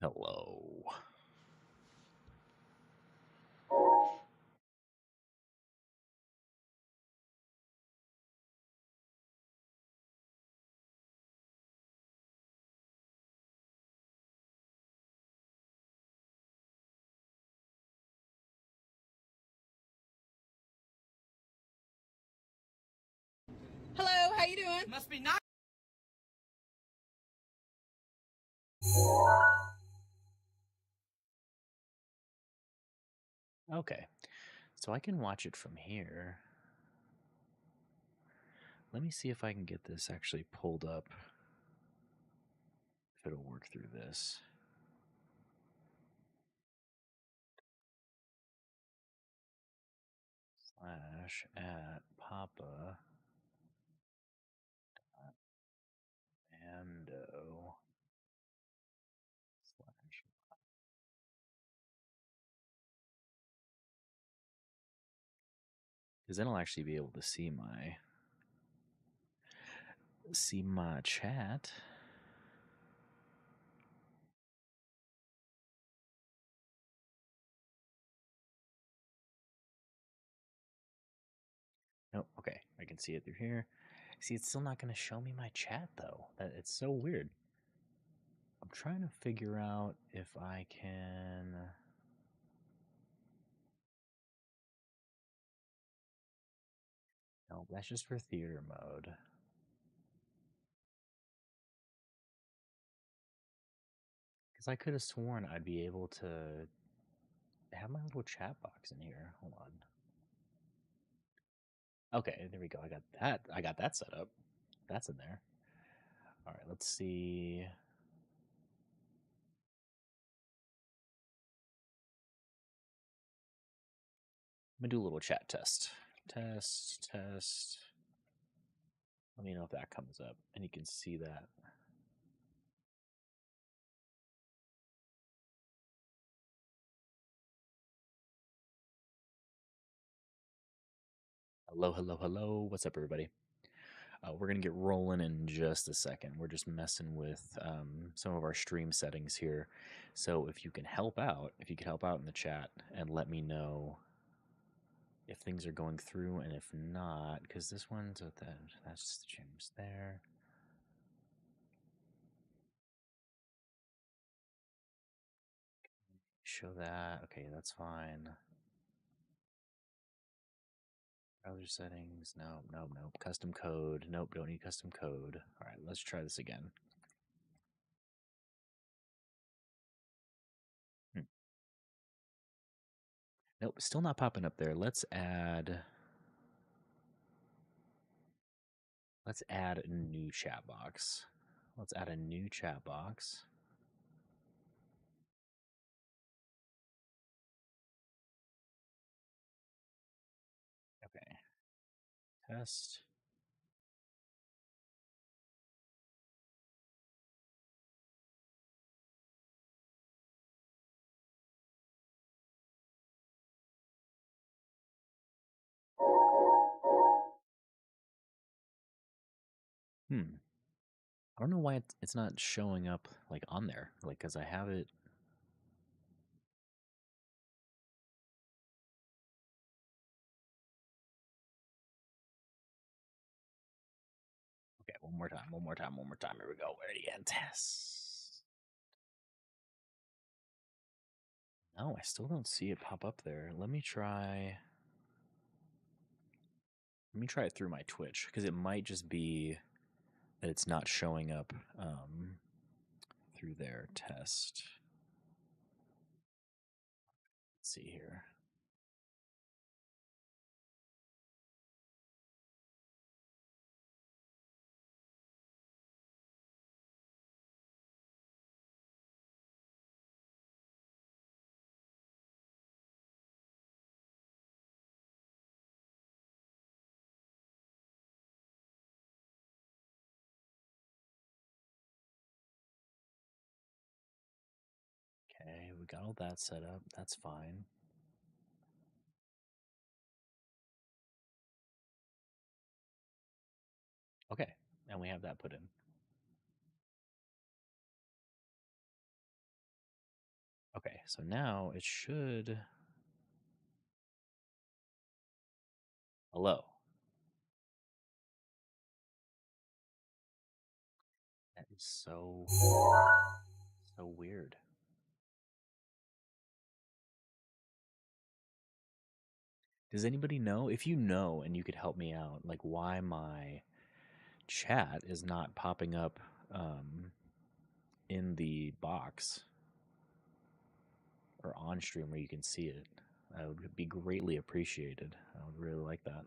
Hello. Hello, how you doing? Must be nice. Okay, so I can watch it from here. Let me see if I can get this actually pulled up. If it'll work through this. Slash at Papa Mando slash. Because then I'll actually be able to see my chat. No, okay, I can see it through here. See, it's still not going to show me my chat though. It's so weird. I'm trying to figure out if I can. No, that's just for theater mode. Because I could have sworn I'd be able to have my little chat box in here. Hold on. Okay, there we go. I got that set up. That's in there. All right, let's see. I'm gonna do a little chat test. Test. Let me know if that comes up, and you can see that. Hello. What's up, everybody? We're going to get rolling in just a second. We're just messing with some of our stream settings here. So if you can help out, in the chat and let me know if things are going through, and if not, because this one's with that's Jim's there. Show that. Okay, that's fine. Browser settings. Nope. Custom code. Nope, don't need custom code. All right, let's try this again. Nope, still not popping up there. Let's add a new chat box. Let's add a new chat box. Okay. Test. I don't know why it's not showing up like on there. Like, cause I have it. Okay, one more time. Here we go. Ready and test. No, I still don't see it pop up there. Let me try. It through my Twitch because it might just be that it's not showing up through their test. Let's see here. Okay, we got all that set up. That's fine. Okay, and we have that put in. Okay, so now it should. Hello. That is so weird. Does anybody know? If you know and you could help me out, like why my chat is not popping up in the box or on stream where you can see it, that would be greatly appreciated. I would really like that.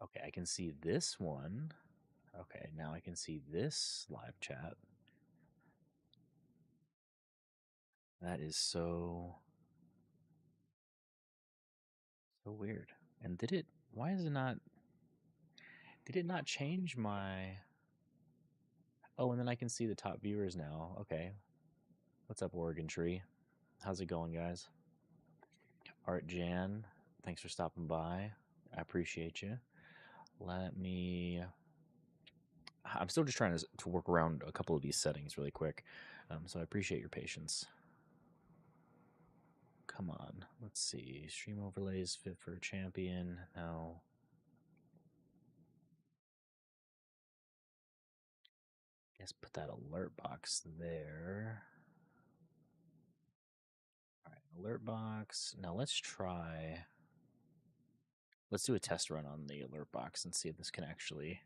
Okay, I can see this one. Okay, now I can see this live chat. That is so weird. And why is it not, did it not change my, oh, and then I can see the top viewers now. Okay. What's up, Oregon Tree? How's it going, guys? Art Jan, thanks for stopping by. I appreciate you. Let me, I'm still just trying to work around a couple of these settings really quick. So I appreciate your patience. Come on, let's see. Stream overlays fit for a champion. No. Guess put that alert box there. All right, alert box. Now let's try. Let's do a test run on the alert box and see if this can actually.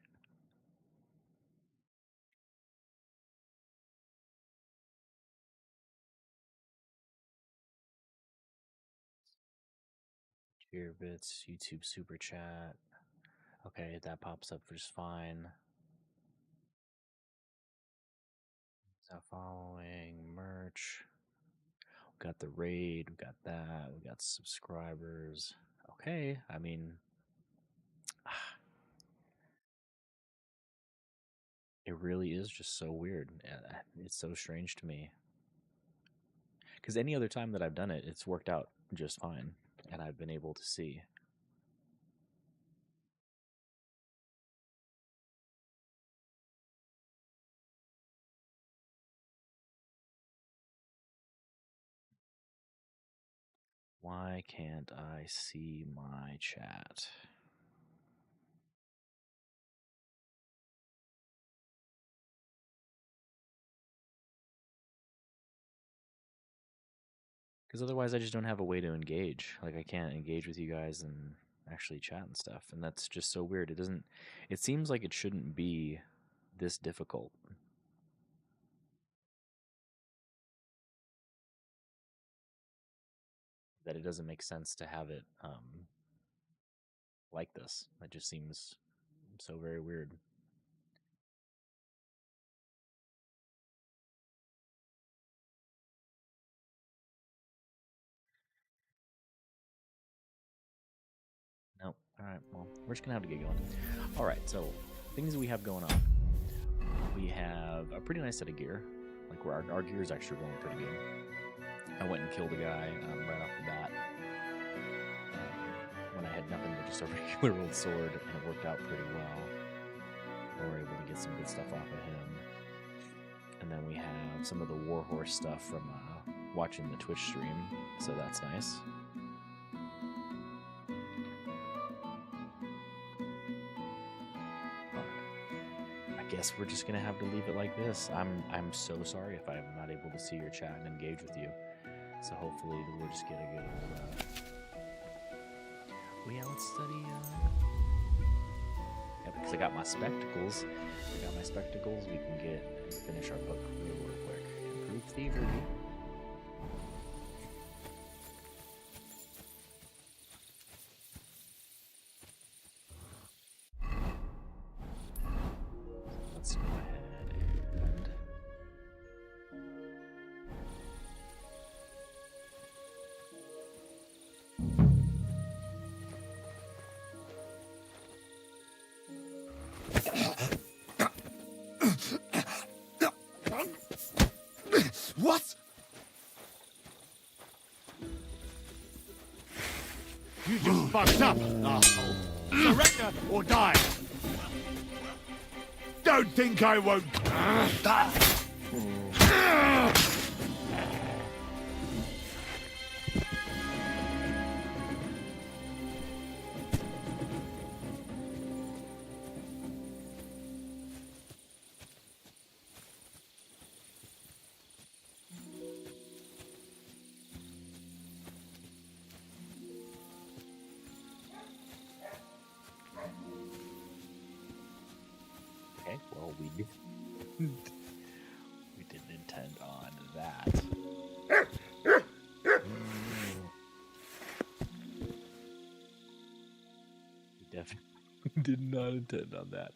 Cheer bits, YouTube super chat. Okay, that pops up just fine. Not following merch. We got the raid. We got that. We got subscribers. Okay, I mean, it really is just so weird. It's so strange to me. Because any other time that I've done it, it's worked out just fine, and I've been able to see. Why can't I see my chat? Because otherwise, I just don't have a way to engage. Like, I can't engage with you guys and actually chat and stuff, and that's just so weird. It doesn't. It seems like it shouldn't be this difficult. That it doesn't make sense to have it like this. It just seems so very weird. Nope. All right. Well, we're just gonna have to get going. All right. So things that we have going on. We have a pretty nice set of gear. Like our gear is actually going pretty good. I went and killed a guy right off the bat when I had nothing but just a regular old sword, and it worked out pretty well. We were able to get some good stuff off of him. And then we have some of the Warhorse stuff from watching the Twitch stream, so that's nice. I guess we're just gonna have to leave it like this. I'm so sorry if I'm not able to see your chat and engage with you. So hopefully we'll just get a good old. Well, yeah, let's study. Yeah, because I got my spectacles. We can finish our book real quick. Improved thievery. Let's go ahead and. What? fucked up, asshole. Surrender or die. Don't think I won't. Okay, well, we didn't intend on that. We definitely did not intend on that.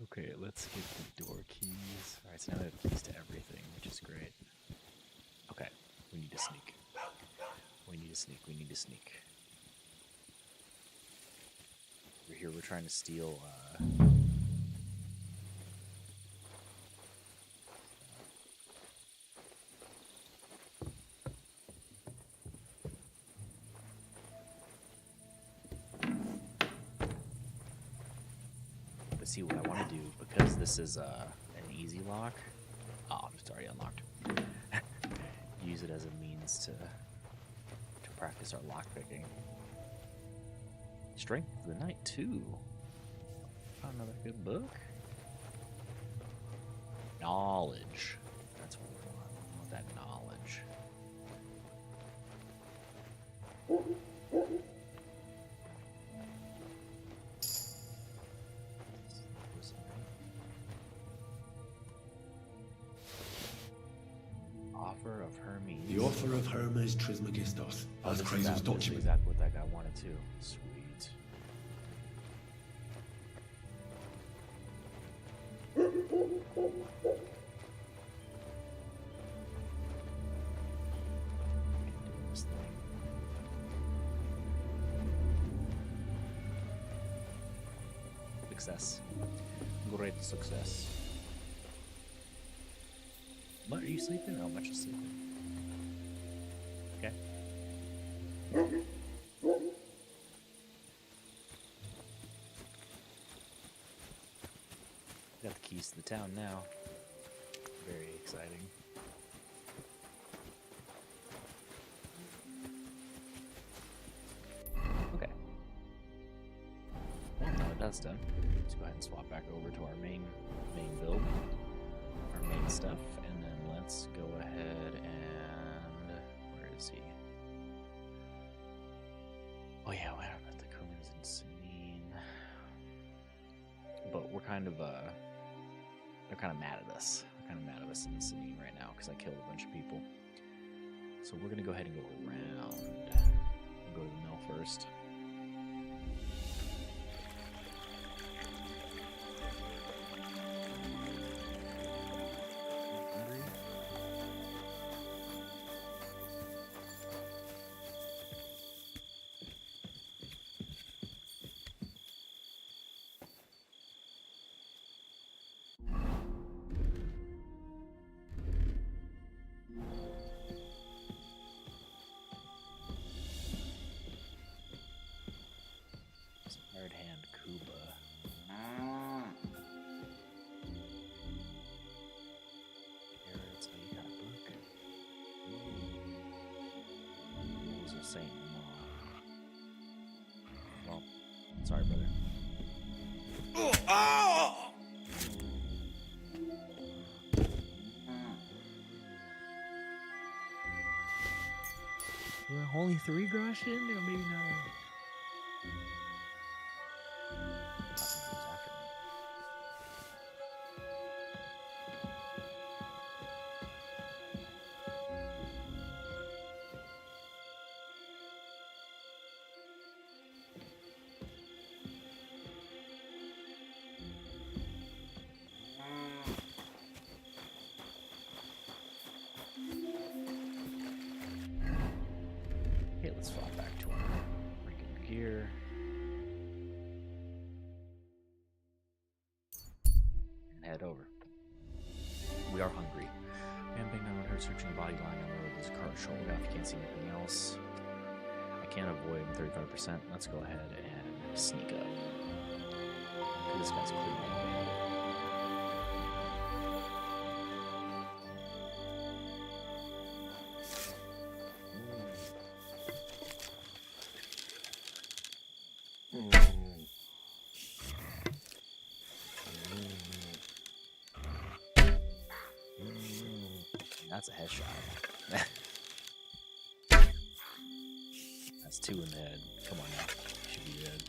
Okay, let's get the door keys. Alright, so now we have keys to everything, which is great. Okay, we need to sneak. We need to sneak, we need to sneak. Over here, we're trying to steal, But see, what I want to do, because this is an easy lock. Oh, it's already unlocked. Use it as a means to practice our lockpicking. Strength of the Night 2. Found another good book. Knowledge. That's what we want. We want that knowledge. Offer of Hermes. The offer of Hermes Trismegistos. As This Kratos is document. exactly what that guy wanted too. Sweet. Do this thing. Success. Great success. What, are you sleeping? Oh, much is sleeping. Okay. Got the keys to the town now. Very exciting. Okay. Well, now that that's done, let's go ahead and swap back over to our main build, our main stuff, and then let's go ahead and where is he? Oh yeah, what happened at the Crimson Sinine? But we're kind of they're kind of mad at us. They're kind of mad at us in the Sinine right now because I killed a bunch of people. So we're gonna go ahead and go around. We'll go to the mill first. Hard hand Kuba. Carrots, oh, you got a book. Rules of Saint Maud. Well, sorry, brother. Well, only 3 groschen? Or maybe not. Okay, let's fall back to our freaking gear. And head over. We are hungry. Man being down on her searching a body lying on the road. There's a cart shoulder off. You can't see anything else. I can't avoid him 35%. Let's go ahead and sneak up. This guy's clearly a bandit. That's a headshot. That's 2 in the head. Come on now. Should be dead.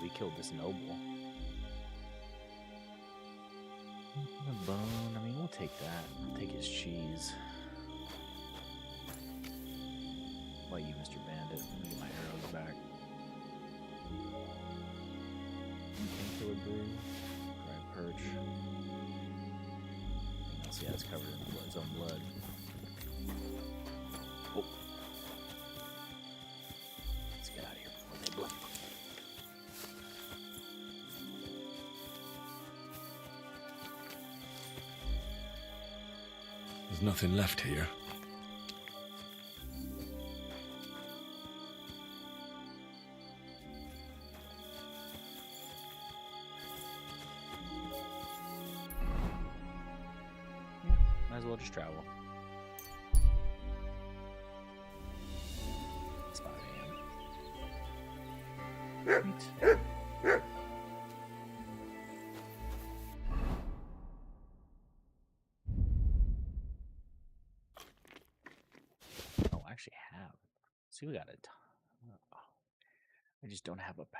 We killed this noble. A bone, I mean, we'll take that. We'll take his cheese. What about you, Mr. Bandit? Let me get my arrows back. Painkiller brew. Dry perch. Anything else? Yeah, it's covered in blood, its own blood. Oh. Let's get out of here before they blink. There's nothing left here. Yeah, might as well just travel. It's 5 a.m. Sweet. Oh, I actually have. See, we got a ton. Oh, I just don't have a pouch.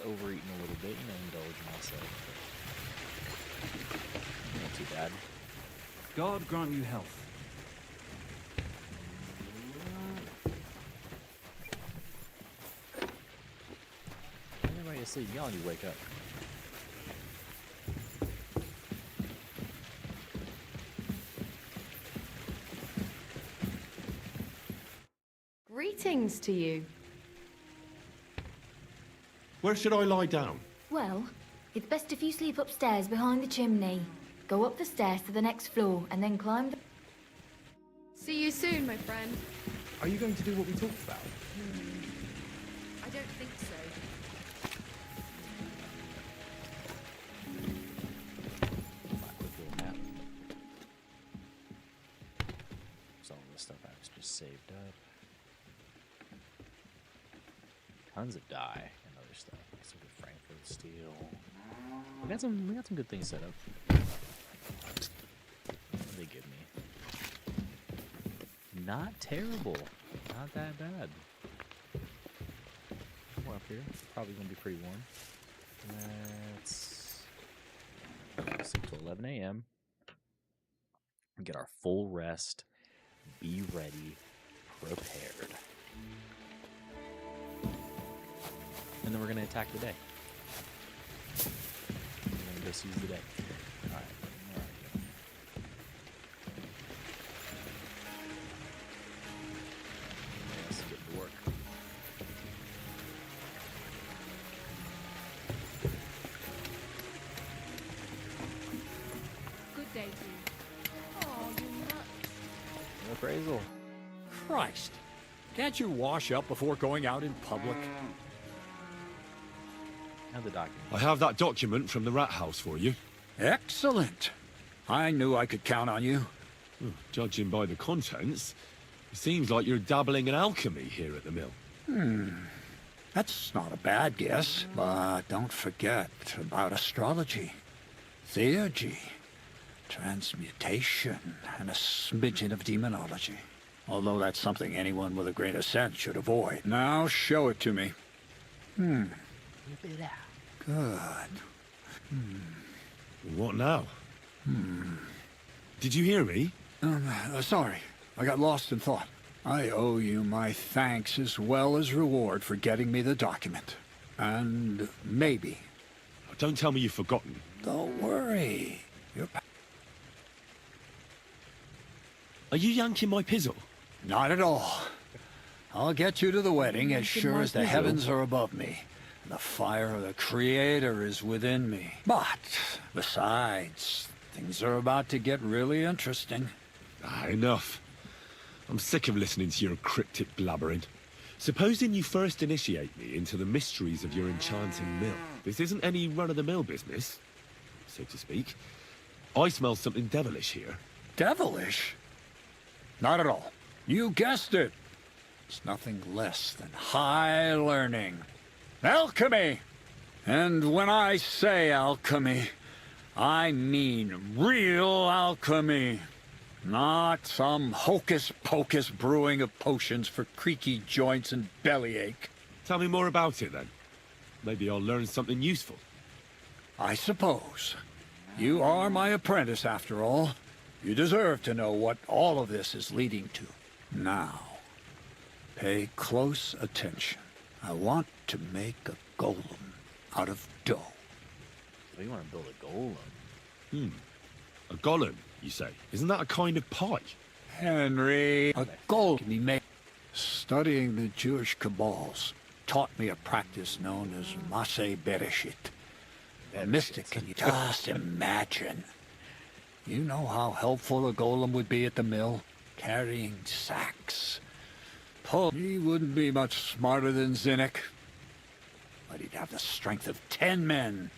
Overeating a little bit, indulging myself. Not too bad. God grant you health. Everybody asleep. Y'all need to wake up. Greetings to you. Where should I lie down? Well, it's best if you sleep upstairs behind the chimney. Go up the stairs to the next floor and then climb the... See you soon, my friend. Are you going to do what we talked about? I don't think so. Quick little nap. So all this stuff I was just saved up. Tons of dye and other stuff. Some good Frankfurt steel. We got some good things set up. What did they give me? Not terrible. Not that bad. We're up here. It's probably gonna be pretty warm. Let's 6 to 11 a.m. Get our full rest. Be ready. Prepared. And then we're gonna attack the day. We're gonna go seize the day. Alright. Let's get to work. Good day to you. Oh, you nuts. No appraisal. Christ. Can't you wash up before going out in public? Have the document. I have that document from the rat house for you. Excellent. I knew I could count on you. Judging by the contents, it seems like you're dabbling in alchemy here at the mill. That's not a bad guess, but don't forget about astrology, theurgy, transmutation, and a smidgen of demonology. Although that's something anyone with a grain of sense should avoid. Now show it to me. Good. What now? Did you hear me? Sorry. I got lost in thought. I owe you my thanks as well as reward for getting me the document. And maybe. Don't tell me you've forgotten. Don't worry. Are you yanking my pizzle? Not at all. I'll get you to the wedding as sure as the heavens are above me. And the fire of the Creator is within me. But, besides, things are about to get really interesting. Enough. I'm sick of listening to your cryptic blabbering. Supposing you first initiate me into the mysteries of your enchanting mill. This isn't any run-of-the-mill business, so to speak. I smell something devilish here. Devilish? Not at all. You guessed it. It's nothing less than high learning. Alchemy! And when I say alchemy, I mean real alchemy. Not some hocus-pocus brewing of potions for creaky joints and bellyache. Tell me more about it, then. Maybe I'll learn something useful. I suppose. You are my apprentice, after all. You deserve to know what all of this is leading to. Now, pay close attention. I want to make a golem out of dough. So you want to build a golem? A golem, you say? Isn't that a kind of pie? Henry, a golem can be made. Studying the Jewish Kabbals taught me a practice known as Maseh Bereshit. A mystic, can you just imagine? You know how helpful a golem would be at the mill? Carrying sacks. He wouldn't be much smarter than Zinnik, but he'd have the strength of 10 men.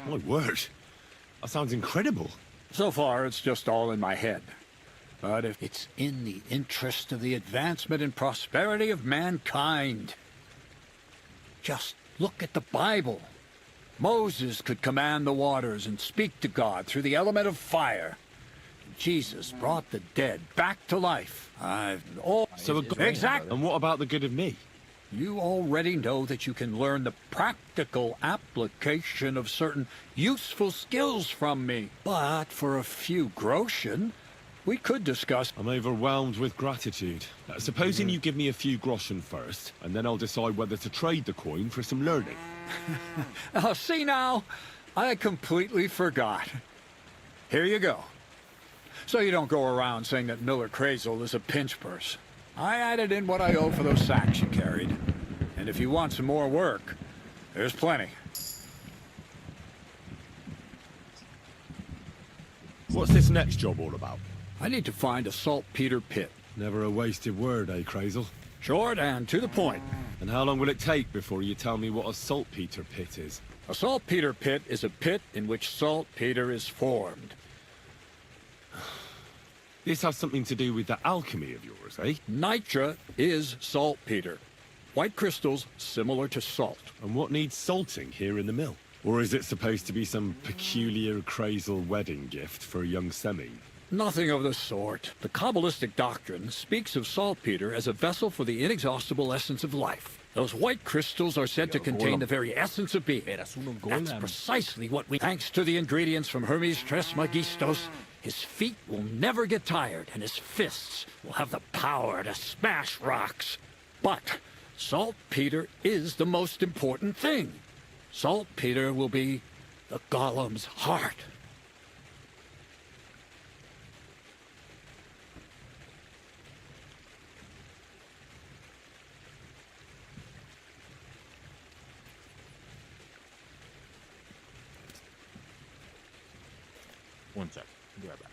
My word. That sounds incredible. So far, it's just all in my head. But if it's in the interest of the advancement and prosperity of mankind, just look at the Bible. Moses could command the waters and speak to God through the element of fire. Jesus brought the dead back to life. Exactly. And what about the good of me? You already know that you can learn the practical application of certain useful skills from me. But for a few groschen, we could discuss... I'm overwhelmed with gratitude. Supposing you give me a few groschen first, and then I'll decide whether to trade the coin for some learning. See now, I completely forgot. Here you go. So you don't go around saying that Miller Crazel is a pinch purse. I added in what I owe for those sacks you carried. And if you want some more work, there's plenty. What's this next job all about? I need to find a saltpeter pit. Never a wasted word, eh, Crazel? Short and to the point. And how long will it take before you tell me what a saltpeter pit is? A saltpeter pit is a pit in which saltpeter is formed. This has something to do with that alchemy of yours, eh? Nitra is saltpeter. White crystals similar to salt. And what needs salting here in the mill? Or is it supposed to be some peculiar Crazel wedding gift for a young semi? Nothing of the sort. The Kabbalistic doctrine speaks of saltpeter as a vessel for the inexhaustible essence of life. Those white crystals are said to contain the very essence of being. That's precisely what we... Thanks to the ingredients from Hermes Trismegistos, his feet will never get tired, and his fists will have the power to smash rocks. But saltpeter is the most important thing. Saltpeter will be the golem's heart. One sec. I'll be right back.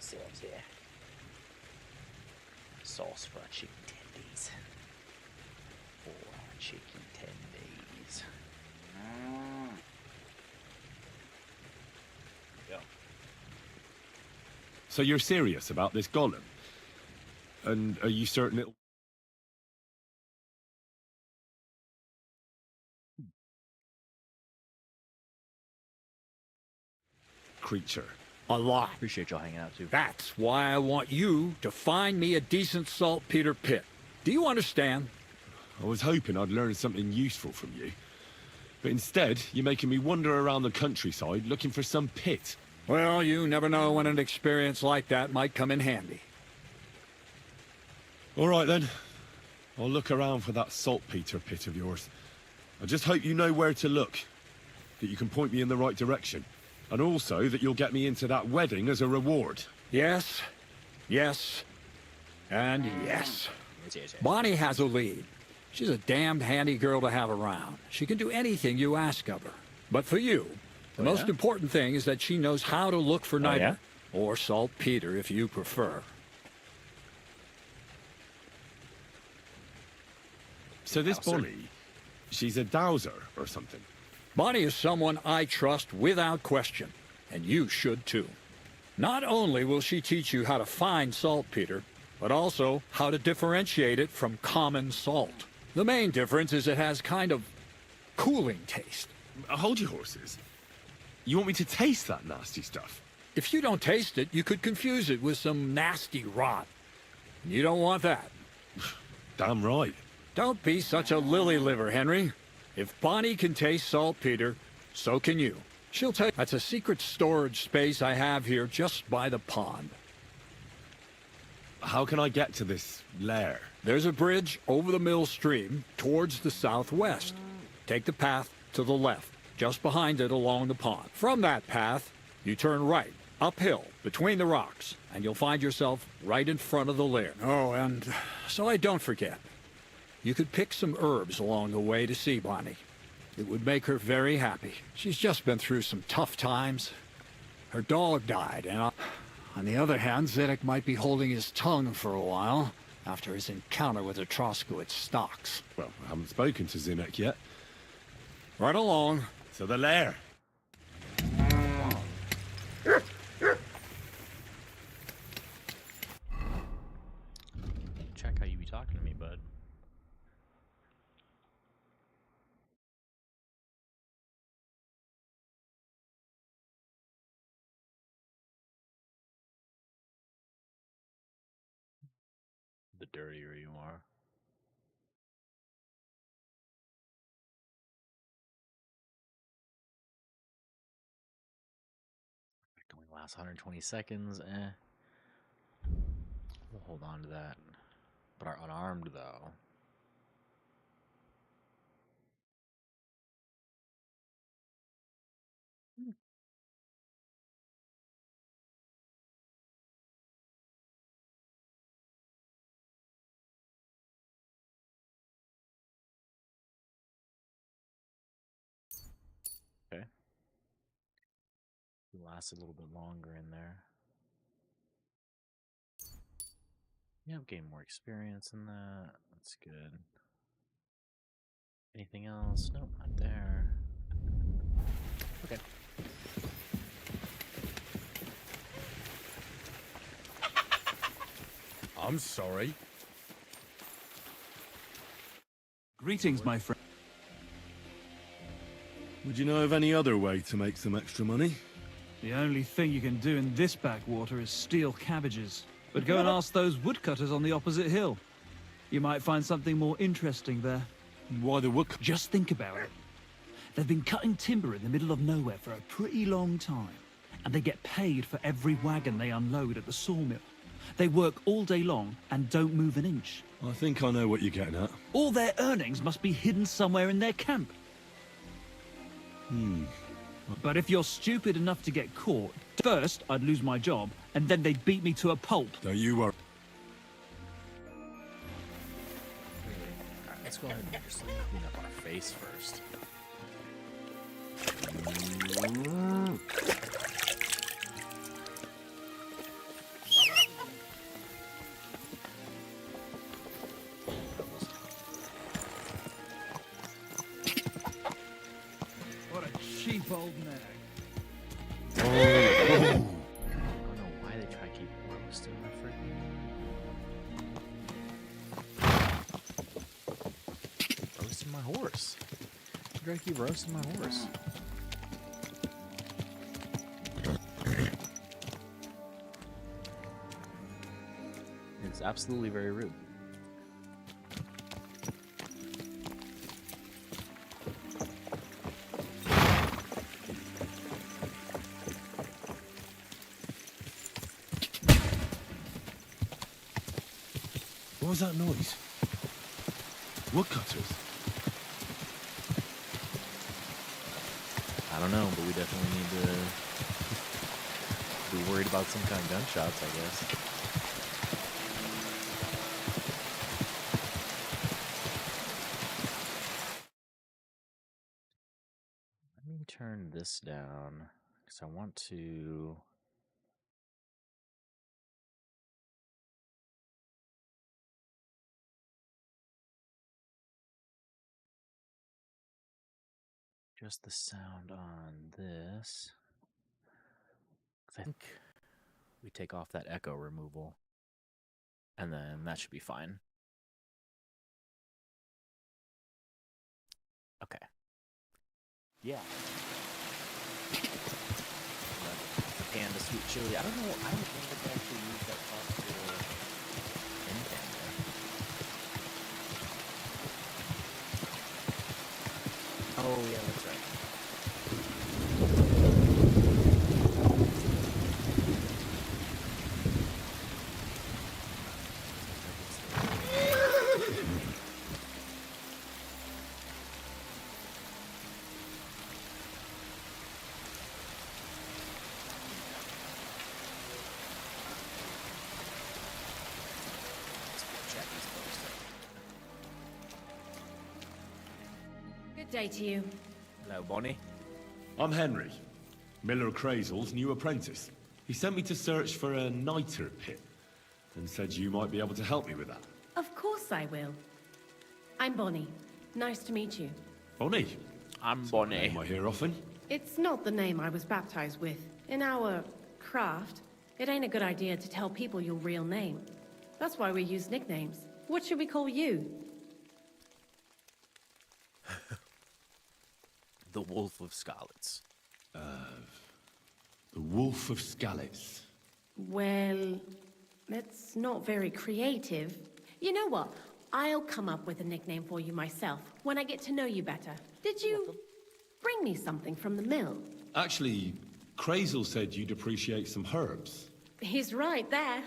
ourselves here. Sauce for our chicken tendies. For our chicken tendies. Go. So you're serious about this golem? And are you certain it'll... creature? A lot. Appreciate y'all hanging out too. That's why I want you to find me a decent saltpeter pit. Do you understand? I was hoping I'd learn something useful from you. But instead, you're making me wander around the countryside looking for some pit. Well, you never know when an experience like that might come in handy. All right, then. I'll look around for that saltpeter pit of yours. I just hope you know where to look. That you can point me in the right direction. And also that you'll get me into that wedding as a reward. Yes, yes, and yes. Yes. Bonnie has a lead. She's a damned handy girl to have around. She can do anything you ask of her. But for you, the most important thing is that she knows how to look for niter, or saltpeter if you prefer. So this Bonnie, she's a dowser or something? Bonnie is someone I trust without question, and you should too. Not only will she teach you how to find saltpeter, but also how to differentiate it from common salt. The main difference is it has kind of cooling taste. Hold your horses. You want me to taste that nasty stuff? If you don't taste it, you could confuse it with some nasty rot. You don't want that. Damn right. Don't be such a lily liver, Henry. If Bonnie can taste saltpeter, so can you. She'll tell you that's a secret storage space I have here just by the pond. How can I get to this lair? There's a bridge over the mill stream towards the southwest. Take the path to the left, just behind it along the pond. From that path, you turn right, uphill, between the rocks, and you'll find yourself right in front of the lair. Oh, and so I don't forget, you could pick some herbs along the way to see Bonnie. It would make her very happy. She's just been through some tough times. Her dog died, and on the other hand, Zedek might be holding his tongue for a while after his encounter with the Troskowitz stocks. Well, I haven't spoken to Zinek yet. Right along. To the lair. Check how you be talking to me, bud. The dirtier you are. It only lasts 120 seconds. We'll hold on to that. But our unarmed, though. Okay. We last a little bit longer in there. Yeah, I've gained more experience in that. That's good. Anything else? Nope, not there. Okay. I'm sorry. Greetings, my friend. Would you know of any other way to make some extra money? The only thing you can do in this backwater is steal cabbages. But go and ask those woodcutters on the opposite hill. You might find something more interesting there. Why the wood... Just think about it. They've been cutting timber in the middle of nowhere for a pretty long time. And they get paid for every wagon they unload at the sawmill. They work all day long and don't move an inch. I think I know what you're getting at. All their earnings must be hidden somewhere in their camp. But if you're stupid enough to get caught, first I'd lose my job, and then they'd beat me to a pulp. Don't you worry. Alright, let's go ahead and just clean up our face first. old nag. I don't know why they try to keep roasting my freaking... Roasting my horse. They try to keep roasting my horse. It's absolutely very rude. What was that noise? Woodcutters? I don't know, but we definitely need to be worried about some kind of gunshots, I guess. Let me turn this down because I want to... Just the sound on this. 'Cause I think we take off that echo removal. And then that should be fine. Okay. Yeah. The panda sweet chili. I don't know. I don't think I can actually use that sauce for anything. Oh, yeah, that's right. Good day to you. Hello, Bonnie. I'm Henry, Miller Crazel's new apprentice. He sent me to search for a niter pit and said you might be able to help me with that. Of course I will. I'm Bonnie. Nice to meet you. Bonnie? I'm Bonnie. Am I here often? It's not the name I was baptized with. In our craft, it ain't a good idea to tell people your real name. That's why we use nicknames. What should we call you? The Wolf of Scarlets. The Wolf of Scalets. Well, that's not very creative. You know what? I'll come up with a nickname for you myself when I get to know you better. Did you bring me something from the mill? Actually, Crazel said you'd appreciate some herbs. He's right there.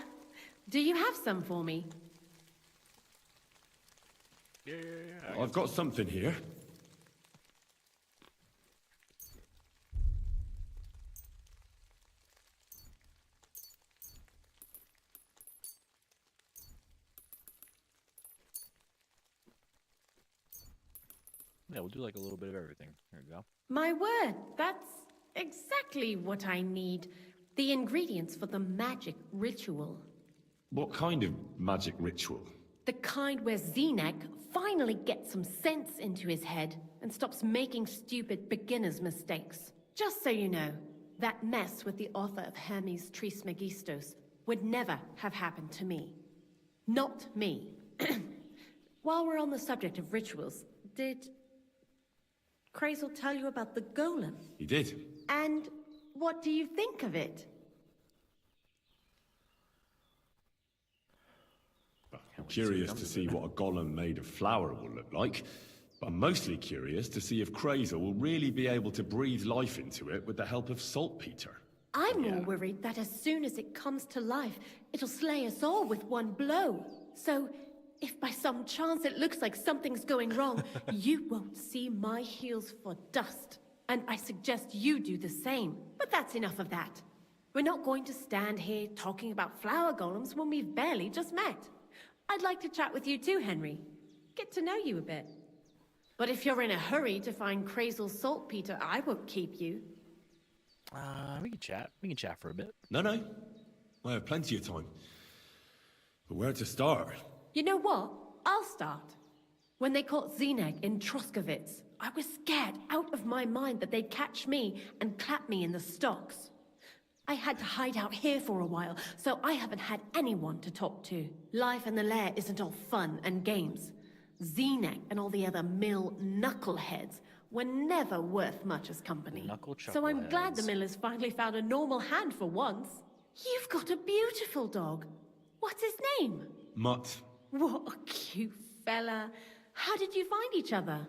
Do you have some for me? Yeah. I've got something here. Yeah, we'll do like a little bit of everything. There we go. My word, that's exactly what I need. The ingredients for the magic ritual. What kind of magic ritual? The kind where Zenek finally gets some sense into his head and stops making stupid beginner's mistakes. Just so you know, that mess with the author of Hermes Trismegistos would never have happened to me. Not me. While we're on the subject of rituals, did Crazel tell you about the golem? He did. And what do you think of it? I'm curious to see what a golem made of flour will look like. But I'm mostly curious to see if Crazel will really be able to breathe life into it with the help of saltpeter. I'm more worried that as soon as it comes to life, it'll slay us all with one blow. So, if by some chance it looks like something's going wrong, you won't see my heels for dust. And I suggest you do the same. But that's enough of that. We're not going to stand here talking about flower golems when we've barely just met. I'd like to chat with you too, Henry. Get to know you a bit. But if you're in a hurry to find Crazel's saltpeter, I won't keep you. We can chat. We can chat for a bit. No. I have plenty of time. But where to start? You know what? I'll start. When they caught Zenek in Troskovitz, I was scared out of my mind that they'd catch me and clap me in the stocks. I had to hide out here for a while, so I haven't had anyone to talk to. Life in the lair isn't all fun and games. Zenek and all the other mill knuckleheads were never worth much as company. So I'm glad the mill has finally found a normal hand for once. You've got a beautiful dog. What's his name? Mutt. What a cute fella. How did you find each other?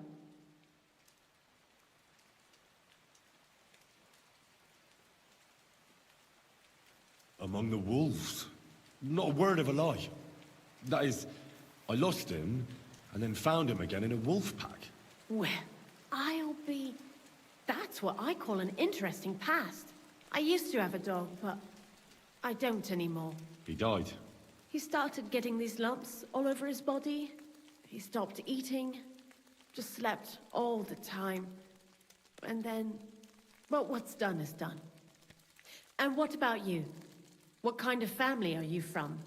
Among the wolves. Not a word of a lie. That is, I lost him, and then found him again in a wolf pack. Well, that's what I call an interesting past. I used to have a dog, but I don't anymore. He died. He started getting these lumps all over his body. He stopped eating, just slept all the time. And then, well, what's done is done. And what about you? What kind of family are you from?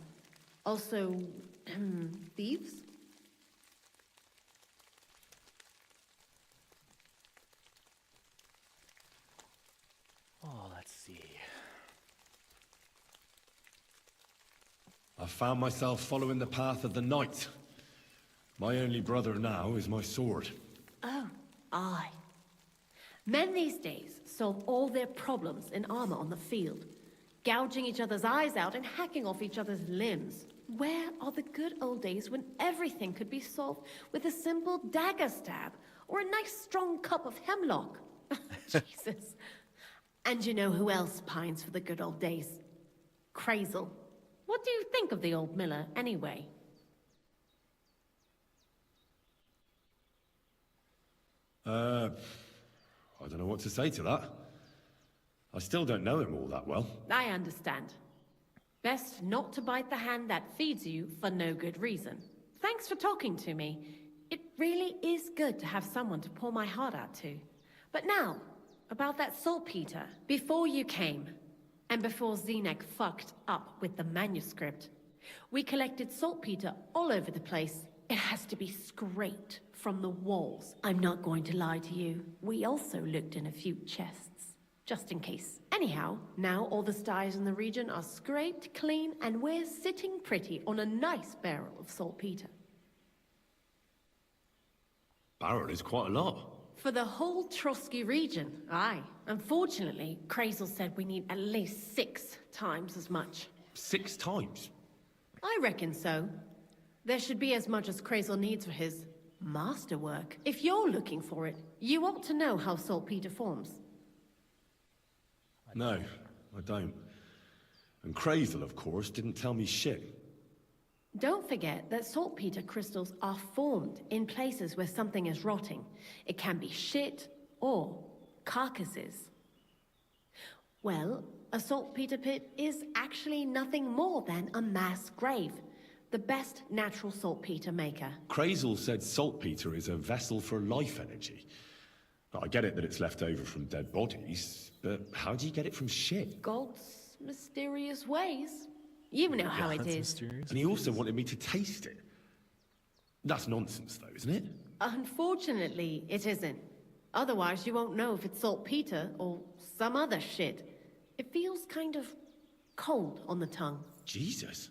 Also, thieves? Oh, let's see. I found myself following the path of the night. My only brother now is my sword. Oh, aye. Men these days solve all their problems in armor on the field, gouging each other's eyes out and hacking off each other's limbs. Where are the good old days when everything could be solved with a simple dagger stab or a nice strong cup of hemlock? Jesus. And you know who else pines for the good old days? Crazel. What do you think of the old miller, anyway? I don't know what to say to that. I still don't know him all that well. I understand. Best not to bite the hand that feeds you for no good reason. Thanks for talking to me. It really is good to have someone to pour my heart out to. But now, about that saltpeter. Before you came, and before Zenek fucked up with the manuscript, we collected saltpeter all over the place. It has to be scraped from the walls. I'm not going to lie to you. We also looked in a few chests, just in case. Anyhow, now all the styes in the region are scraped clean, and we're sitting pretty on a nice barrel of saltpeter. Barrel is quite a lot. For the whole Trotsky region, aye. Unfortunately, Crazel said we need at least 6 times as much. 6 times? I reckon so. There should be as much as Crazel needs for his masterwork. If you're looking for it, you ought to know how saltpeter forms. No, I don't. And Crazel, of course, didn't tell me shit. Don't forget that saltpeter crystals are formed in places where something is rotting. It can be shit or carcasses. Well, a saltpeter pit is actually nothing more than a mass grave. The best natural saltpeter maker. Crazel said saltpeter is a vessel for life energy. I get it that it's left over from dead bodies, but how do you get it from shit? God's mysterious ways. You know how it is. Mysterious. And he also wanted me to taste it. That's nonsense, though, isn't it? Unfortunately, it isn't. Otherwise, you won't know if it's saltpeter or some other shit. It feels kind of cold on the tongue. Jesus.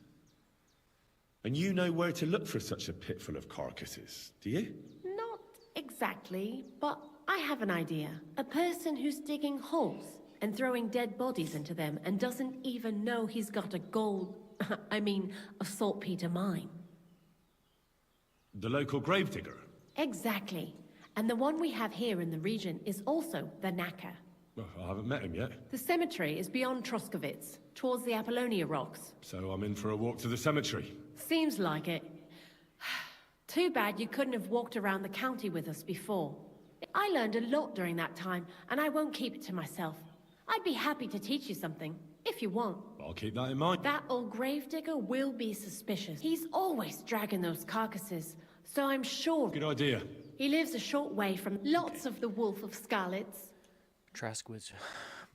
And you know where to look for such a pit full of carcasses, do you? Not exactly, but I have an idea. A person who's digging holes and throwing dead bodies into them and doesn't even know he's got a saltpeter mine. The local gravedigger? Exactly. And the one we have here in the region is also the Knacker. Well, I haven't met him yet. The cemetery is beyond Troskovitz, towards the Apollonia rocks. So I'm in for a walk to the cemetery. Seems like it. Too bad you couldn't have walked around the county with us before. I learned a lot during that time, and I won't keep it to myself. I'd be happy to teach you something, if you want. I'll keep that in mind. That old gravedigger will be suspicious. He's always dragging those carcasses, so I'm sure... Good idea. He lives a short way from lots of the Wolf of Scarlets. Traskwood's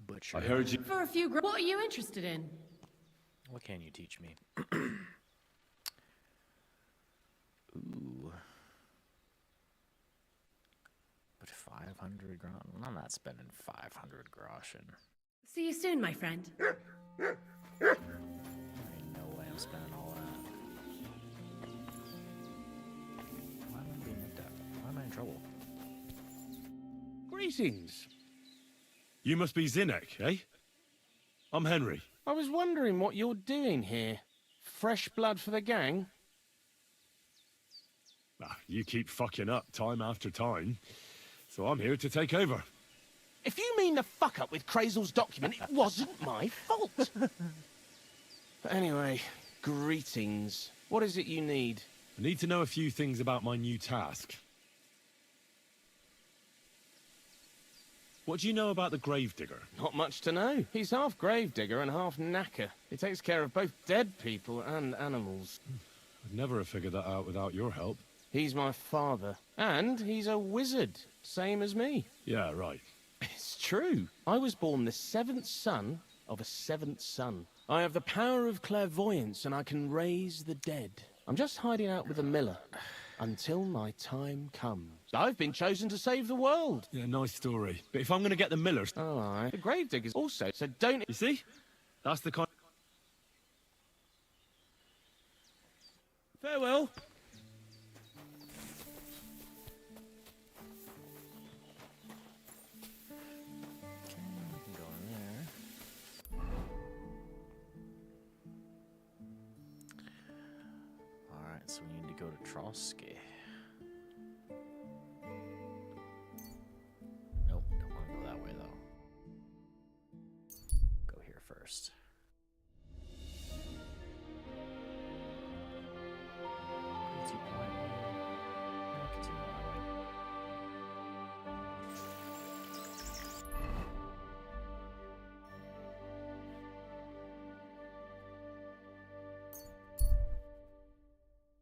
butcher. I heard you... For a few What are you interested in? What can you teach me? Ooh. But 500 groschen. I'm not spending 500 groschen. See you soon, my friend. There ain't no way I'm spending all that. Why am I being looked at? Why am I in trouble? Greetings. You must be Zinnek, eh? I'm Henry. I was wondering what you're doing here. Fresh blood for the gang? Ah, you keep fucking up time after time, so I'm here to take over. If you mean the fuck up with Crazel's document, it wasn't my fault. But anyway, greetings. What is it you need? I need to know a few things about my new task. What do you know about the Gravedigger? Not much to know. He's half gravedigger and half knacker. He takes care of both dead people and animals. I'd never have figured that out without your help. He's my father. And he's a wizard, same as me. Yeah, right. It's true. I was born the 7th son of a 7th son. I have the power of clairvoyance and I can raise the dead. I'm just hiding out with the miller until my time comes. I've been chosen to save the world. Yeah, nice story. But if I'm going to get the millers... All right. The gravediggers also, so don't... You see? That's the kind... Farewell. Okay, we can go in there. Alright, so we need to go to Trotsky. Nope, don't want to go that way though. Go here first. Continue my way. No, continue my way.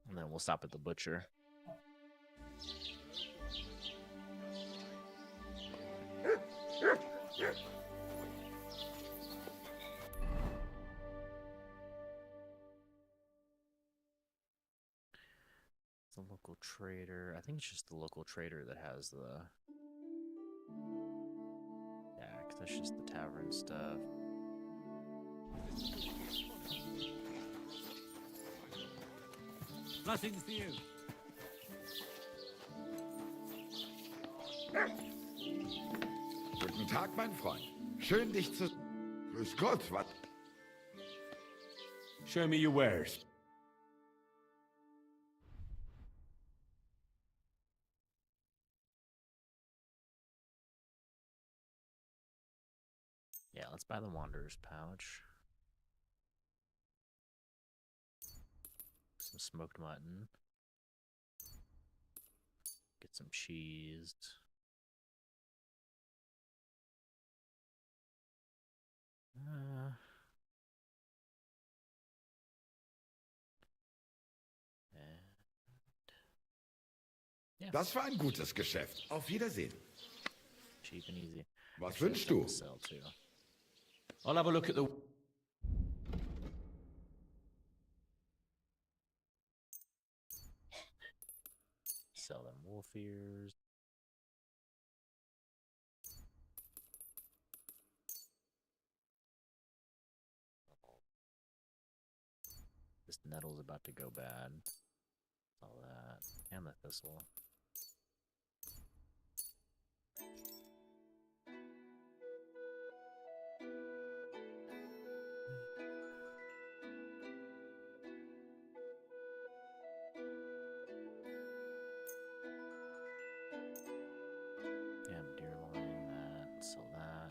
And then we'll stop at the butcher. The local trader. I think it's just the local trader that has the... Yeah, 'cause that's just the tavern stuff. Blessings to you. Guten Tag, mein Freund. Schön, dich zu... Grüß Gott, was? Show me your wares. Yeah, let's buy the Wanderer's Pouch. Some smoked mutton. Get some cheese. Yeah. Das war ein gutes Geschäft. Auf Wiedersehen. Cheap and easy. Was Actually, wünschst du? sell too. I'll have a look at the... Sell them wolf ears. This nettle's about to go bad. All that. And the thistle. Yeah, deer loin, that, sell that.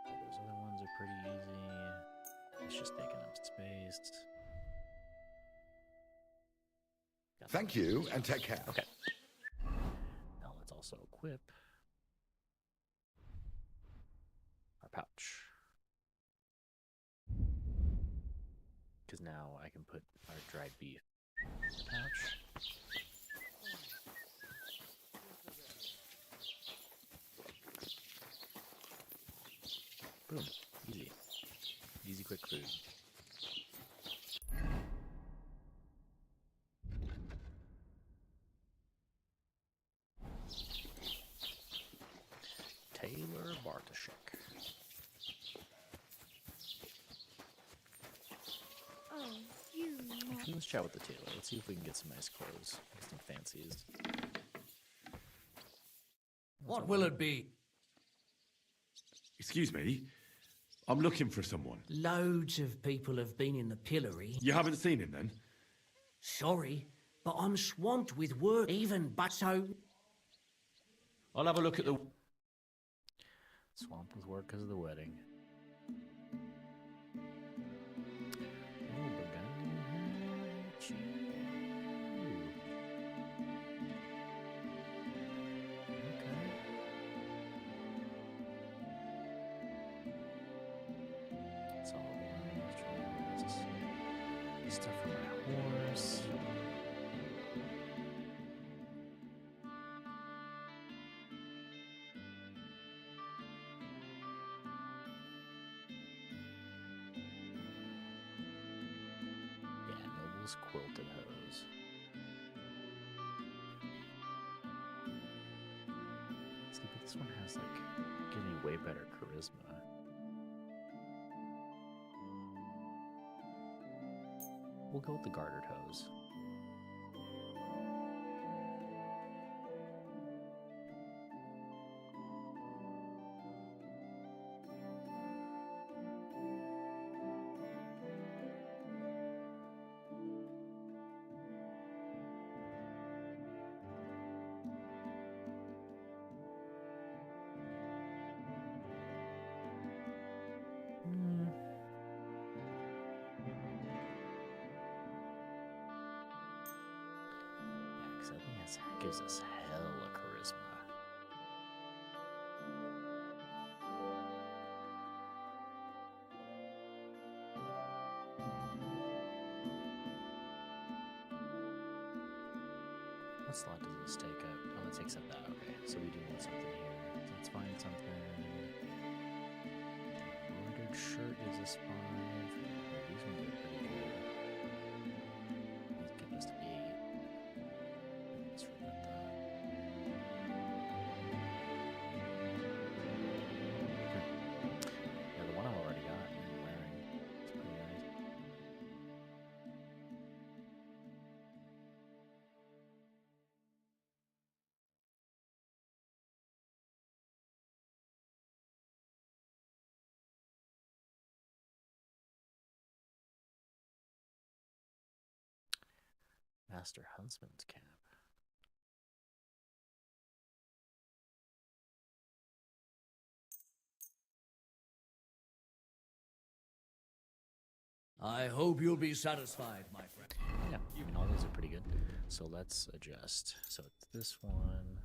Those other ones are pretty easy. It's just taking up space. Thank you, and take care. Okay. Now let's also equip our pouch. Because now I can put our dried beef in the pouch. Boom. Easy. Easy, quick food. chat with the tailor. Let's see if we can get some nice clothes, some fancies. What will it be? Excuse me? I'm looking for someone. Loads of people have been in the pillory. You haven't seen him then? Sorry, but I'm swamped with work even, but so... I'll have a look at the... Swamped with work because of the wedding. Stuff for my horse. Yeah, Noble's quilted hose. See, but this one has like give me way better charisma. We'll go with the gartered hose. That gives us hella charisma. What slot does this take up? Oh, it takes up that. Okay, so we do want something here. So let's find something. Embroidered shirt gives us 5. These ones are pretty good. These give us 8. Let's forget that. Yeah, the one I've already got and wearing. It's pretty nice. Master Huntsman's cap. I hope you'll be satisfied, my friend. Yeah, I mean, all those are pretty good. So let's adjust. So it's this one.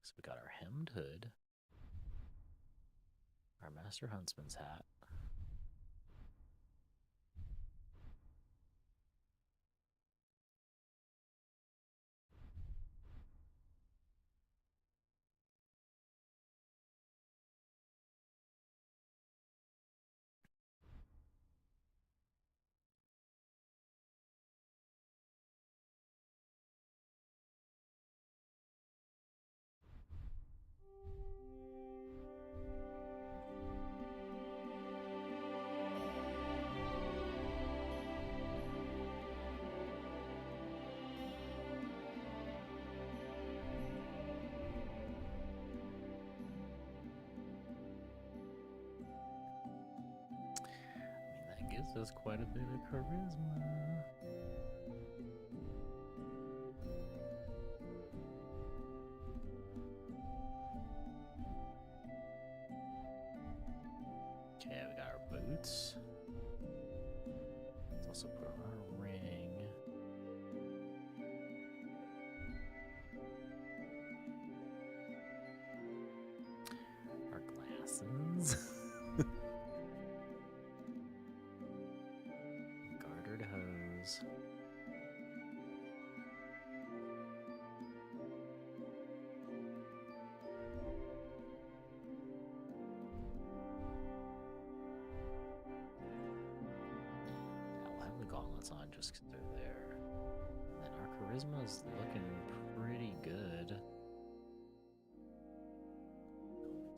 So we got our hemmed hood, our Master Huntsman's hat. Gives us quite a bit of charisma. Okay, we got our boots. Let's also put on our ring. Our glasses. Hose. We'll have the gauntlets on just because they're there. And then our charisma is looking pretty good.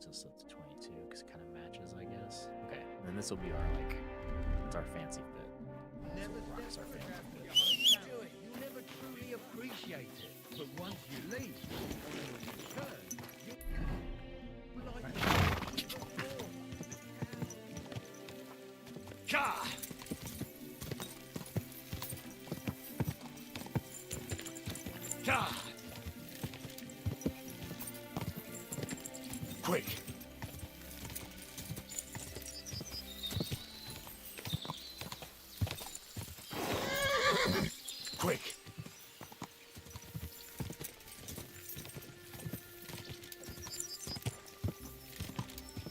Just up to 22 because it kind of matches, I guess. Okay, and then this will be our it's our fancy fit. never Rocks our family. do it. You never truly appreciate it. But once you leave, when you return, you like Ka! Ka! Quick! Quick!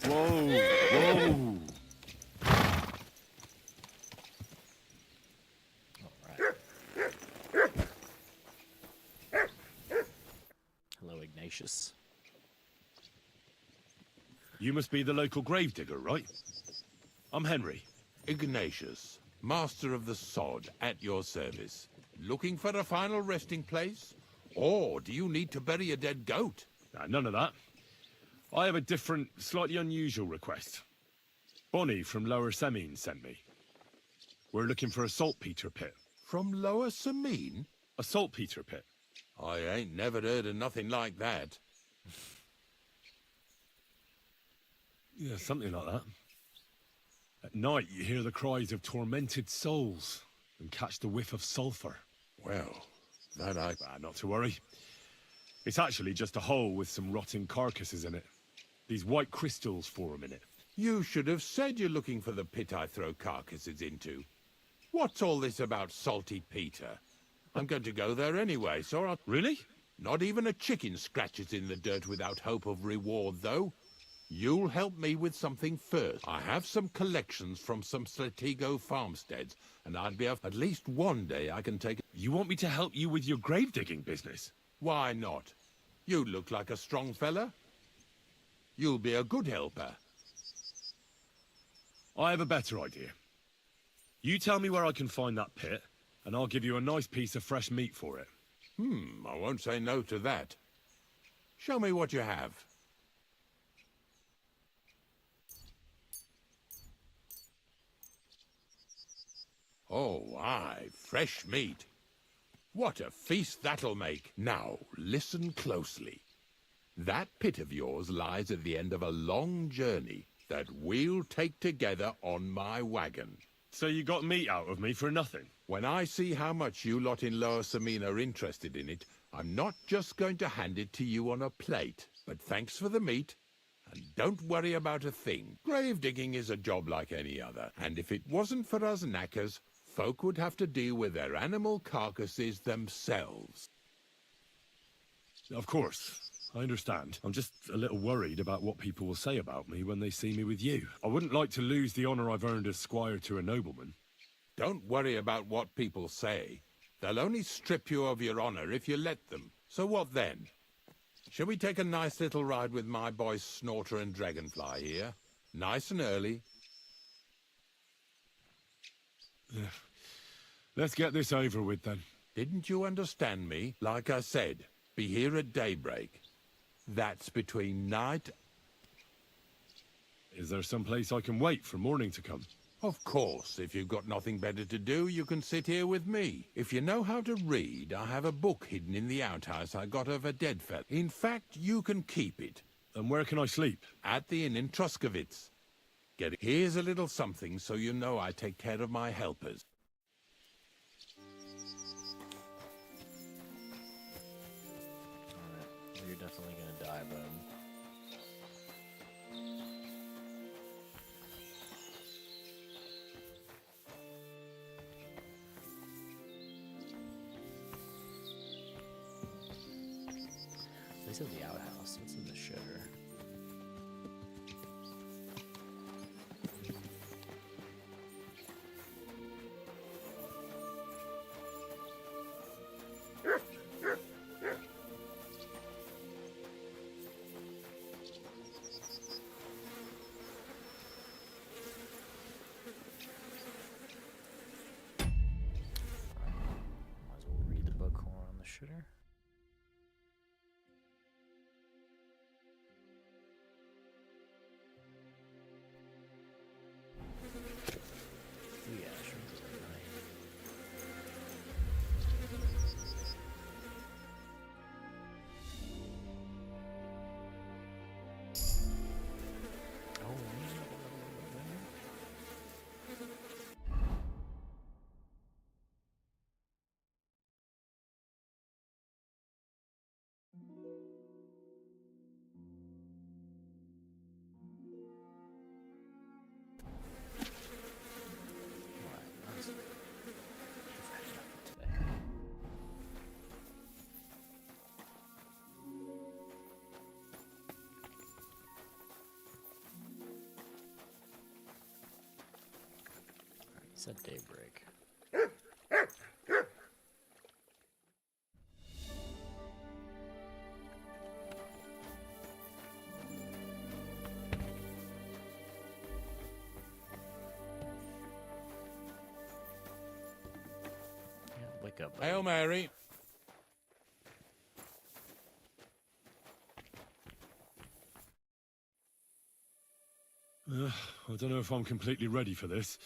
Whoa! Whoa! Hello, Ignatius. You must be the local gravedigger, right? I'm Henry. Ignatius, master of the sod, at your service. Looking for a final resting place? Or do you need to bury a dead goat? None of that. I have a different, slightly unusual request. Bonnie from Lower Semine sent me. We're looking for a saltpeter pit. From Lower Semine? A saltpeter pit. I ain't never heard of nothing like that. Yeah, something like that. At night, you hear the cries of tormented souls and catch the whiff of sulphur. Well, that not to worry. It's actually just a hole with some rotting carcasses in it. These white crystals form in it. You should have said you're looking for the pit I throw carcasses into. What's all this about salty Peter? I'm going to go there anyway, so I'll... Really? Not even a chicken scratches in the dirt without hope of reward, though. You'll help me with something first. I have some collections from some Stratego farmsteads, and I'd be at least one day I can take... You want me to help you with your grave digging business? Why not? You look like a strong fella. You'll be a good helper. I have a better idea. You tell me where I can find that pit, and I'll give you a nice piece of fresh meat for it. I won't say no to that. Show me what you have. Oh, aye, fresh meat. What a feast that'll make. Now, listen closely. That pit of yours lies at the end of a long journey that we'll take together on my wagon. So you got meat out of me for nothing? When I see how much you lot in Lower Semine are interested in it, I'm not just going to hand it to you on a plate. But thanks for the meat, and don't worry about a thing. Grave digging is a job like any other, and if it wasn't for us knackers, folk would have to deal with their animal carcasses themselves. Of course. I understand. I'm just a little worried about what people will say about me when they see me with you. I wouldn't like to lose the honor I've earned as squire to a nobleman. Don't worry about what people say. They'll only strip you of your honor if you let them. So what then? Shall we take a nice little ride with my boys Snorter and Dragonfly here? Nice and early. Let's get this over with then. Didn't you understand me? Like I said, be here at daybreak. That's between night... Is there some place I can wait for morning to come? Of course, if you've got nothing better to do, you can sit here with me. If you know how to read, I have a book hidden in the outhouse I got of a dead fella. In fact, you can keep it. And where can I sleep? At the inn in Truskowitz. Get it. Here's a little something so you know I take care of my helpers. Alright, you're definitely gonna die, bud. They said the outhouse. What's in the shitter? Might as well read the book while we're on the shitter. Yeah, sure. Said daybreak. Wake up, buddy. Hail Mary. I don't know if I'm completely ready for this,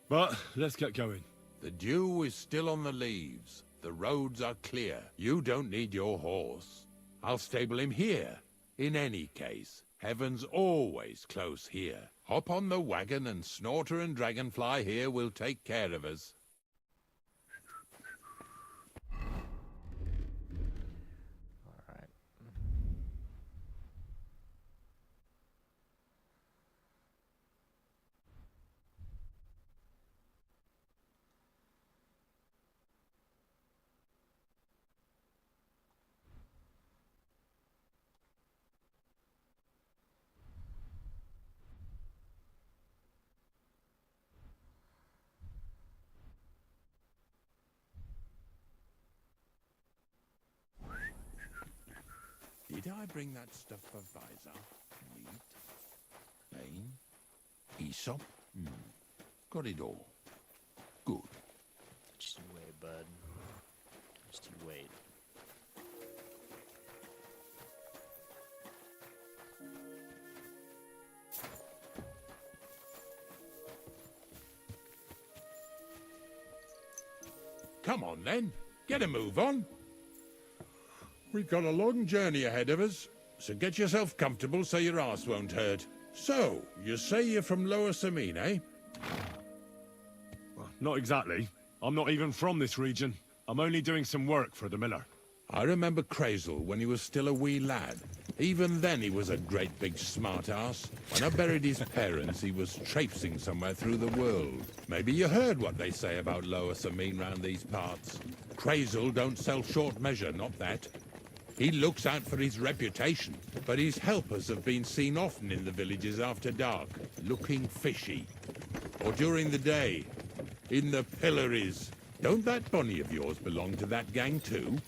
but let's get going. The dew is still on the leaves. The roads are clear. You don't need your horse. I'll stable him here. In any case, heaven's always close here. Hop on the wagon and Snorter and Dragonfly here will take care of us. Did I bring that stuff for Visor? Meat? Bane? Aesop? Got it all. Good. Just you wait, bud. Just you wait. Come on then. Get a move on. We've got a long journey ahead of us, so get yourself comfortable so your arse won't hurt. So, you say you're from Lower Samine, eh? Well, not exactly. I'm not even from this region. I'm only doing some work for the miller. I remember Crazel when he was still a wee lad. Even then he was a great big smart-ass. When I buried his parents, he was traipsing somewhere through the world. Maybe you heard what they say about Lower Samine round these parts. Crazel don't sell short measure, not that. He looks out for his reputation, but his helpers have been seen often in the villages after dark, looking fishy. Or during the day, in the pillories. Don't that Bonnie of yours belong to that gang too?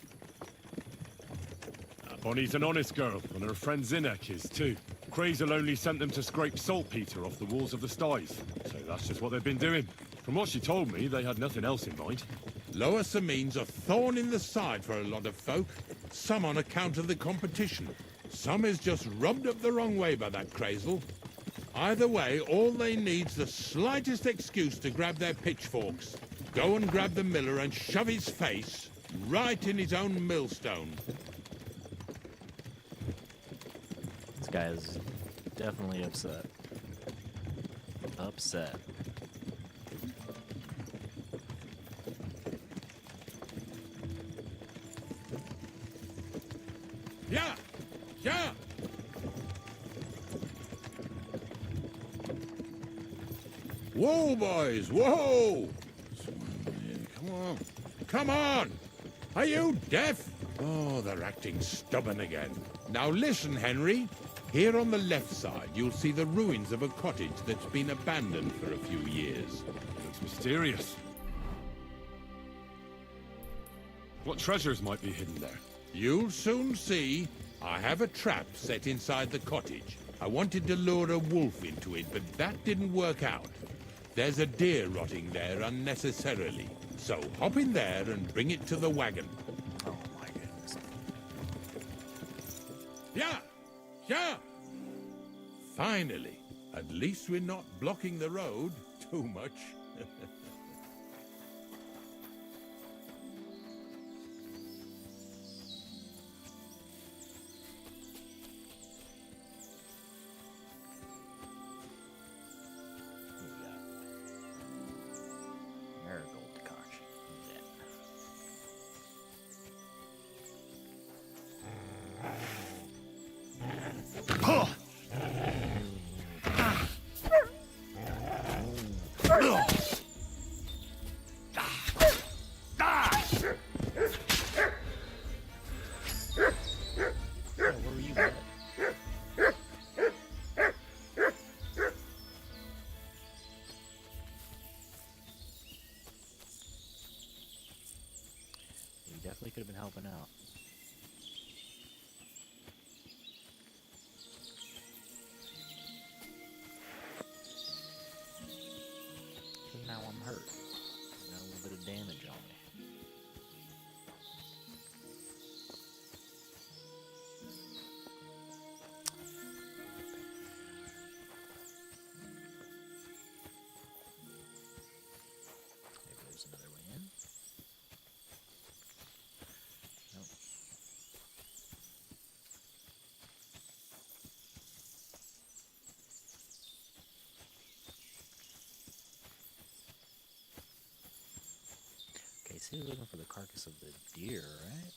Bonnie's an honest girl, and her friend Zinnek is too. Crazel only sent them to scrape saltpeter off the walls of the sties, so that's just what they've been doing. From what she told me, they had nothing else in mind. Lower Samine's a thorn in the side for a lot of folk. Some on account of the competition. Some is just rubbed up the wrong way by that Crazel. Either way, all they need's the slightest excuse to grab their pitchforks. Go and grab the miller and shove his face right in his own millstone. This guy is definitely upset. Upset. Yeah! Yeah! Whoa, boys! Whoa! Come on. Come on! Are you deaf? Oh, they're acting stubborn again. Now listen, Henry. Here on the left side, you'll see the ruins of a cottage that's been abandoned for a few years. Looks mysterious. What treasures might be hidden there? You'll soon see. I have a trap set inside the cottage. I wanted to lure a wolf into it, but that didn't work out. There's a deer rotting there unnecessarily. So hop in there and bring it to the wagon. Oh my goodness. Yeah! Yeah! Finally. At least we're not blocking the road too much. Marigold decoction. definitely could have been helping out. So now I'm hurt. Got a little bit of damage on me. Maybe there's another way in. Nope. Okay, so he's looking for the carcass of the deer, right?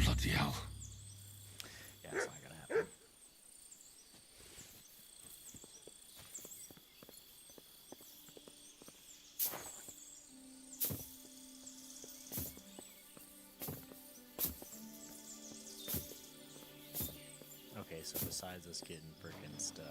Bloody hell. Yeah, it's not gonna happen. Okay, so besides us getting freaking stuck.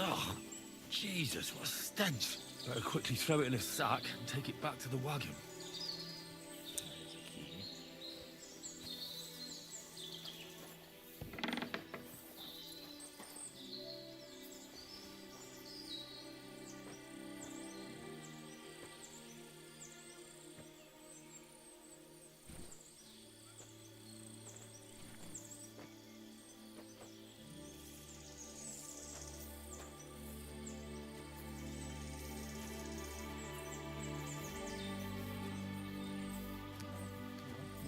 Oh, Jesus, what a stench. Better quickly throw it in a sack and take it back to the wagon. There's a key.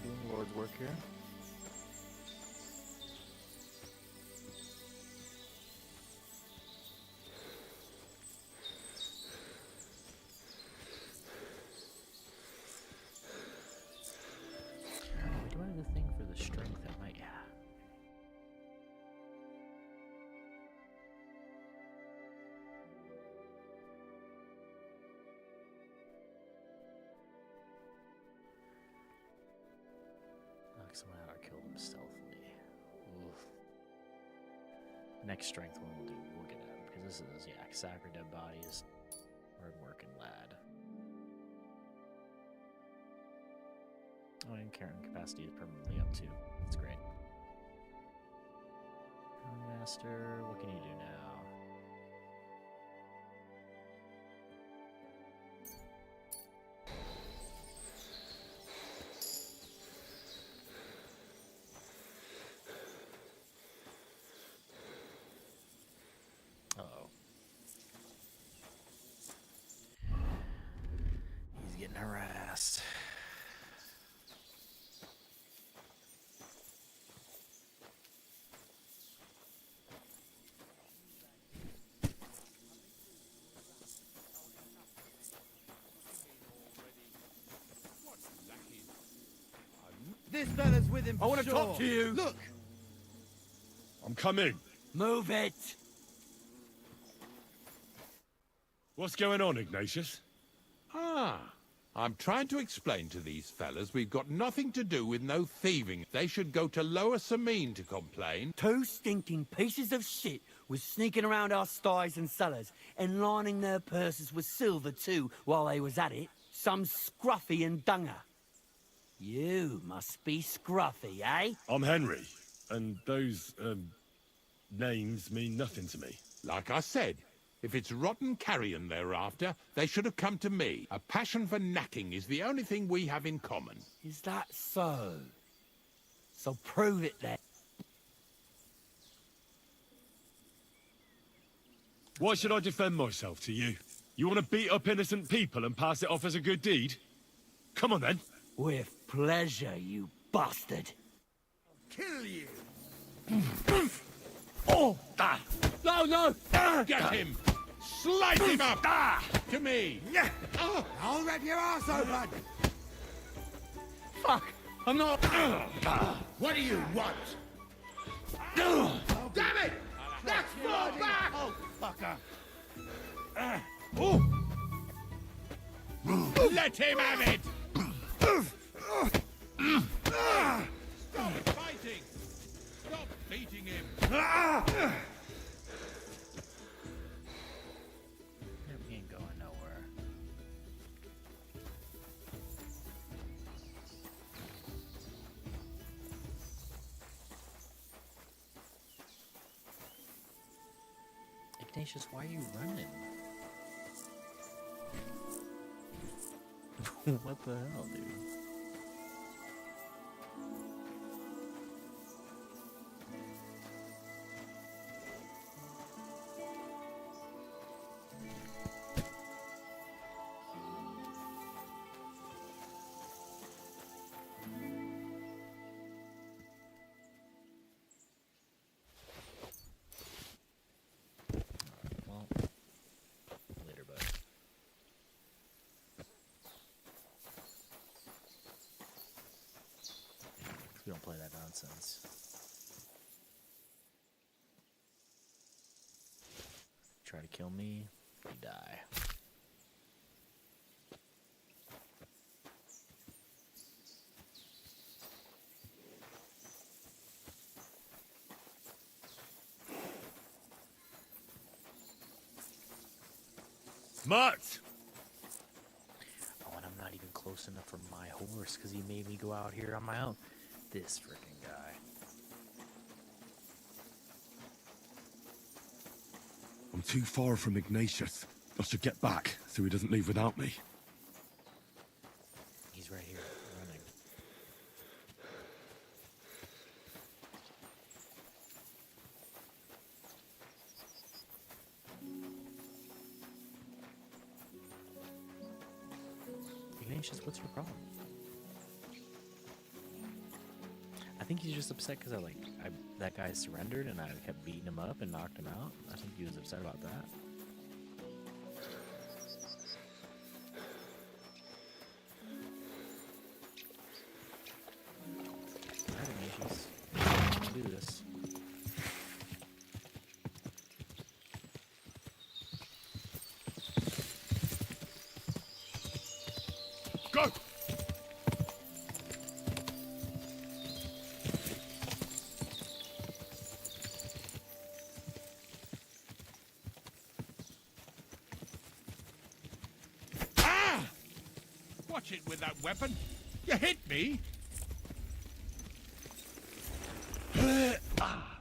Doing the Lord's work here. Do I have the thing for the strength that might? Yeah. Knock someone out or kill them stealthily. Oof. Next strength one we'll do. We'll get at because this is sack or dead bodies. Hard working lad. Oh, and carrying capacity is permanently up too. That's great. Master, what can you do now? Uh-oh. He's getting harassed. This fella's with him. I want to sure. talk to you. Look. I'm coming. Move it! What's going on, Ignatius? Ah, I'm trying to explain to these fellas we've got nothing to do with no thieving. They should go to Lower Samine to complain. Two stinking pieces of shit was sneaking around our sties and cellars and lining their purses with silver too while they was at it. Some scruffy and dunger. You must be scruffy, eh? I'm Henry, and those, names mean nothing to me. Like I said, If it's rotten carrion they're after, they should have come to me. A passion for knacking is the only thing we have in common. Is that so? So prove it then. Why should I defend myself to you? You want to beat up innocent people and pass it off as a good deed? Come on then. With pleasure, you bastard. Kill you! Oh! Ah. No, no! Get him! Slice him up! To me! Yeah! I'll rip your arse open! Fuck! I'm not... What do you want? Damn it! That's fall back! Oh, fucker! Let him have it! Stop fighting! Stop beating him! We ain't going nowhere. Ignatius, why are you running? What the hell, dude? Well, later, bud. We don't play that nonsense. Try to kill me, you die. Mutt! Oh, and I'm not even close enough for my horse because he made me go out here on my own. This freaking guy. I'm too far from Ignatius. I should get back so he doesn't leave without me. He's right here, running. Ignatius, what's your problem? I think he's just upset because that guy surrendered and I kept beating him up and knocked him out. I think he was upset about that. Alright, Ignatius. Let's do this. Go! Watch it with that weapon! You hit me!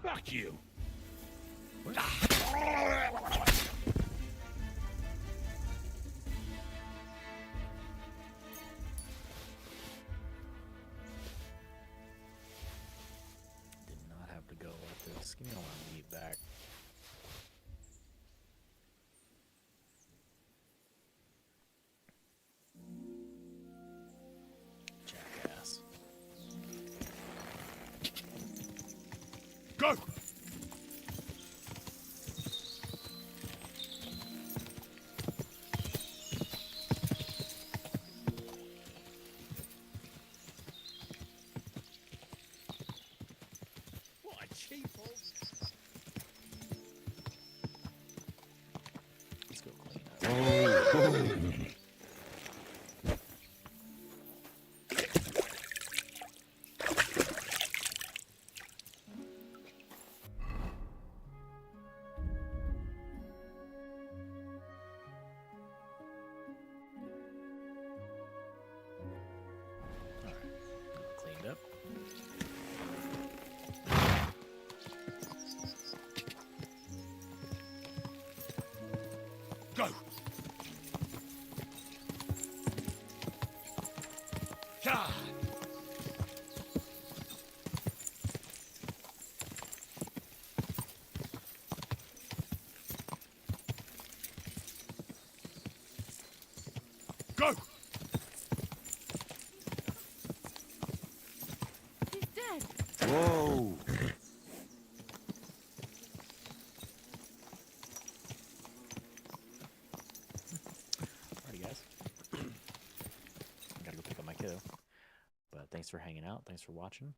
Fuck you! Did not have to go like this. Give me all my meat back. Jackass. Go! What a cheap old... Let's go clean up. Alright, cleaned up. Go! He's dead. Whoa. Alrighty, guys. I gotta go pick up my kiddo. But thanks for hanging out. Thanks for watching.